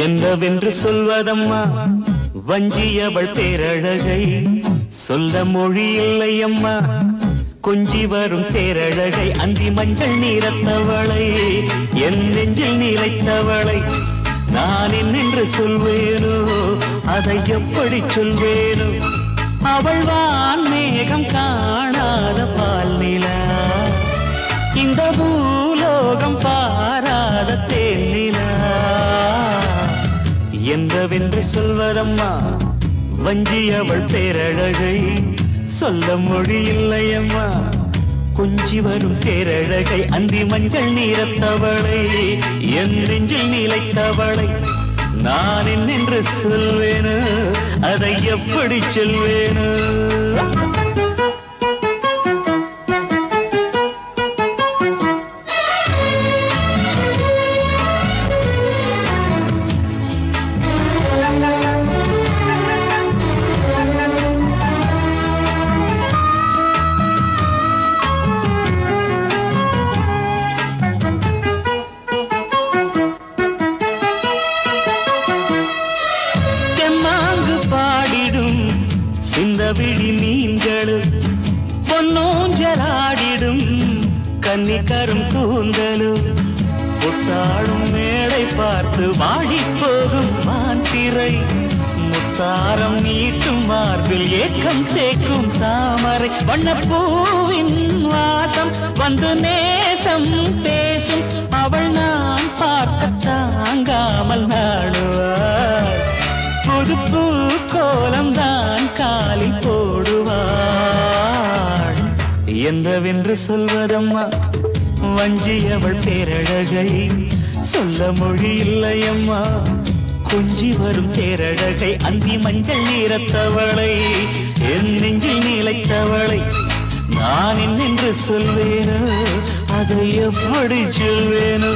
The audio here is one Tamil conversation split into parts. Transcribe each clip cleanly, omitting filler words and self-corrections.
என்னவென்று சொல்வதம்மா வஞ்சியவள் பேரழகை சொல்ல மொழி இல்லையம்மா கொஞ்சி வரும் பேரழகை அந்தி மஞ்சள் நீரத்தவளை என் நெஞ்சில் நிலைத்தவளை நான் என்னென்று சொல்வேனோ அதை எப்படி சொல்வேனோ அவள் வான் மேகம் காணாத பால் நிலா இந்த பூலோகம் பாராத தேனிலா என்னவென்று சொல்வதம்மா வஞ்சியவள் பேரழகை சொல்ல மொழி இல்லையம்மா கொஞ்சி வரும் பேரழகை அந்தி மஞ்சள் நீரத்தவளை என் நெஞ்சில் நிலைத்தவளை நான் என்னென்று சொல்வேனோ அதை எப்படி சொல்வேனோ விழி மீன்களும் பொன்னோஞ்சலாடிடும் கன்னிக்கரும் கூந்தலும் புத்தாடும் மேடை பார்த்து வாடி போகும் மான்பிறை முத்தாரம் நீட்டும் மார்பில் ஏக்கம் தேக்கும் தாமரை வண்ணப்பூவின் வாசம் வந்து நேசம் பேசும் அவள் நான் பார்க்க தாங்காமல் நாடுவாள் புது பூ கோலம் தான் காலில் போடுவாள் என்னவென்று சொல்வதம்மா வஞ்சியவள் பேரழகை சொல்ல மொழி இல்லையம்மா கொஞ்சி வரும் பேரழகை அந்தி மஞ்சள் நீரத்தவளை என் நெஞ்சில் நிலைத்தவளை நான் என்னென்று சொல்வேனோ அதை எப்படி சொல்வேனோ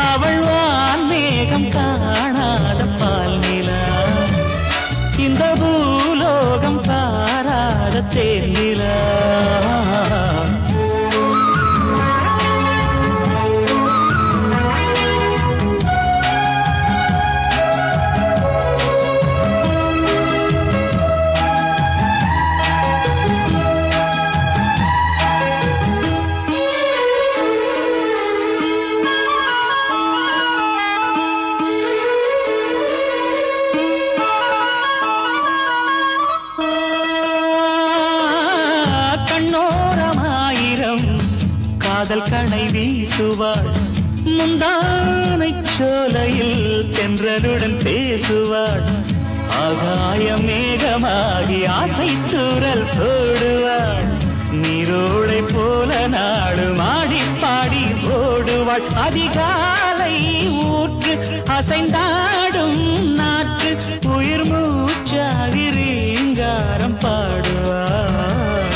அவள் வான் மேகம் காணாத பால் நிலா இந்த பூலோகம் பாராத தேனிலா காதல் கணை வீசுவாள் முந்தானை சோலையில் தென்றலுடன் பேசுவாள் ஆகாய மேகமாகி ஆசை தூரல் போடுவாள் நீரோடை போல நாடு மாடி பாடி ஓடுவாள் அதிகாலை ஊற்று அசைந்தாடும் நாற்று உயிர் மூச்சாகி ரீங்காரம் பாடுவாள்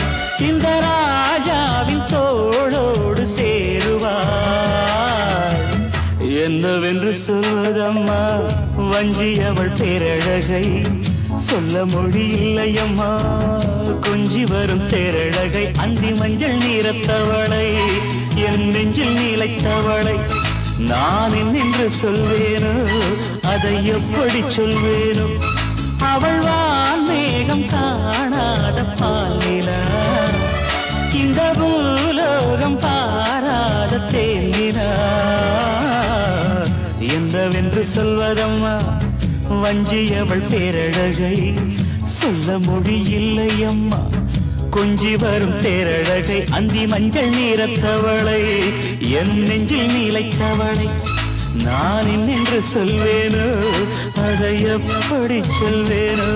இந்த ராஜாவின் தோளோடு சேருவாள் என்னவென்று சொல்வதம்மா வஞ்சியவள் பேரழகை சொல்ல மொழி இல்லையம்மா கொஞ்சி வரும் பேரழகை அந்தி மஞ்சள் நீரத்தவளை என் நெஞ்சில் நிலைத்தவளை நான் என்னென்று சொல்வேனோ அதை எப்படி சொல்வேனோ அவள் வான் மேகம் காணாத பால் நிலா இந்த பூலோகம் பாராத தேனிலா என்னவென்று சொல்வதம்மா வஞ்சியவள் பேரழகை சொல்ல மொழி இல்லையம்மா கொஞ்சி வரும் பேரழகை அந்தி மஞ்சள் நீரத்தவளை என் நெஞ்சில் நிலைத்தவளை நான் என்னென்று சொல்வேனோ அதை எப்படி சொல்வேனோ